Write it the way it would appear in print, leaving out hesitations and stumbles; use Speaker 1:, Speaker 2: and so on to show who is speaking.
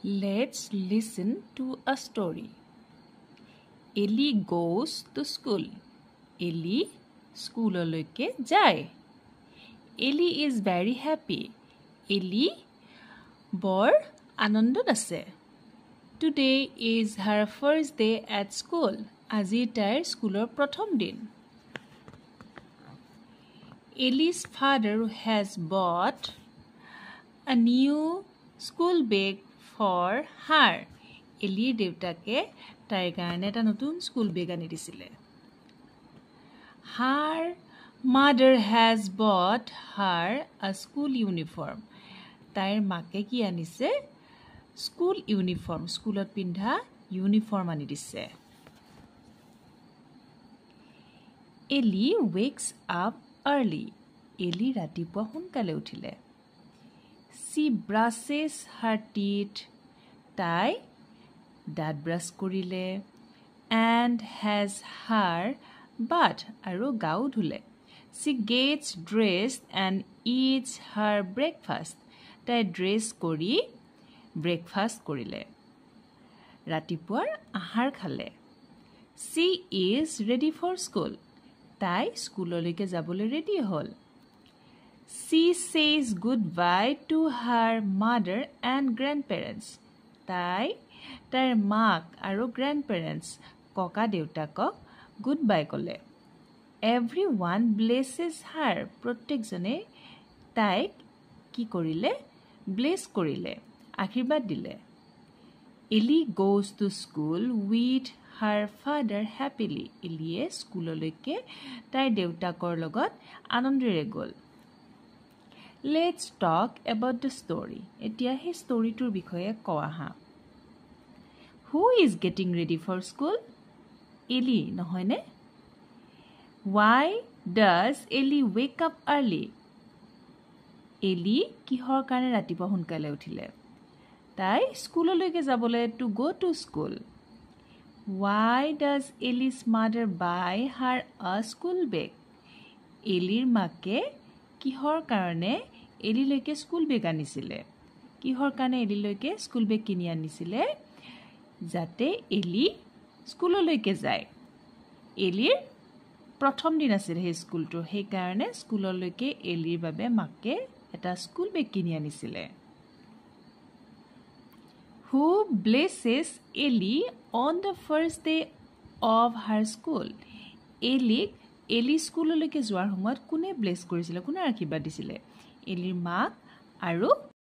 Speaker 1: Let's listen to a story. Ellie goes to school. Ellie schoolলৈকে যায়. Ellie is very happy. Ellie বৰ আনন্দত আছে. Today is her first day at school. আজি তাইৰ স্কুলৰ প্ৰথম দিন. Ellie's father has bought a new school bag for her. Ellie দেউতাকে তাইৰ কাৰণে এটা নতুন স্কুল বেগ আনি দিছিলে. Her mother has bought her a school uniform. তাইৰ মাকে কি আনিছে? স্কুল ইউনিফৰ্ম, স্কুলত পিন্ধা ইউনিফৰ্ম আনি দিছে. Ellie wakes up early. Ellie ৰাতিপুৱা সোনকালে উঠিলে. She brushes her teeth. তাই দাঁত ব্ৰাছ কৰিলে. And has her bath আৰু গাও ধুলে. She gets dressed and eats her breakfast. তাই ড্ৰেছ কৰি ব্ৰেকফাষ্ট কৰিলে. ৰাতিপুৱাৰ আহাৰ খালে. She is ready for school. তাই স্কুললৈকে যাবলৈ ৰেডি হ'ল. She says goodbye to her mother and grandparents. তাই তাইৰ মাক আৰু গ্ৰেণ্ডপেৰেণ্টছ ককা দেউতাকক গুডবাই ক'লে. Everyone blesses her. প্ৰত্যেকজনে তাইক কি কৰিলে? ব্লেছ কৰিলে, আশীৰ্বাদ দিলে. Ellie goes to school with her father happily. Ellie স্কুললৈকে তাইৰ দেউতাকৰ লগত আনন্দেৰে গ'ল. Let's talk about the story. এতিয়া সেই ষ্টৰিটোৰ বিষয়ে কওঁ আহা. Who is getting ready for school? Ellie, নহয়নে? Why does Ellie wake up early? Ellie কিহৰ কাৰণে ৰাতিপুৱা সোনকালে উঠিলে? তাই স্কুললৈকে যাবলৈ to go to school. Why does Ellie's mother buy her a school bag? Ellieৰ মাকে কিহৰ কাৰণে এলিলৈকে স্কুল বেগ আনিছিলে? কিহৰ কাৰণে এলিলৈকে স্কুল বেগ কিনি আনিছিলে? যাতে এলি স্কুললৈকে যায়. এলিৰ প্ৰথম দিন আছিল সেই স্কুলটোৰ, সেইকাৰণে স্কুললৈকে এলিৰ বাবে মাকে এটা স্কুল বেগ কিনি আনিছিলে. Who blesses Ellie on the first day of her school? এলি স্কুললৈকে যোৱাৰ সময়ত কোনে ব্লেছ কৰিছিলে? কোনে আশীৰ্বাদ দিছিলে? এলিৰ মাক আৰু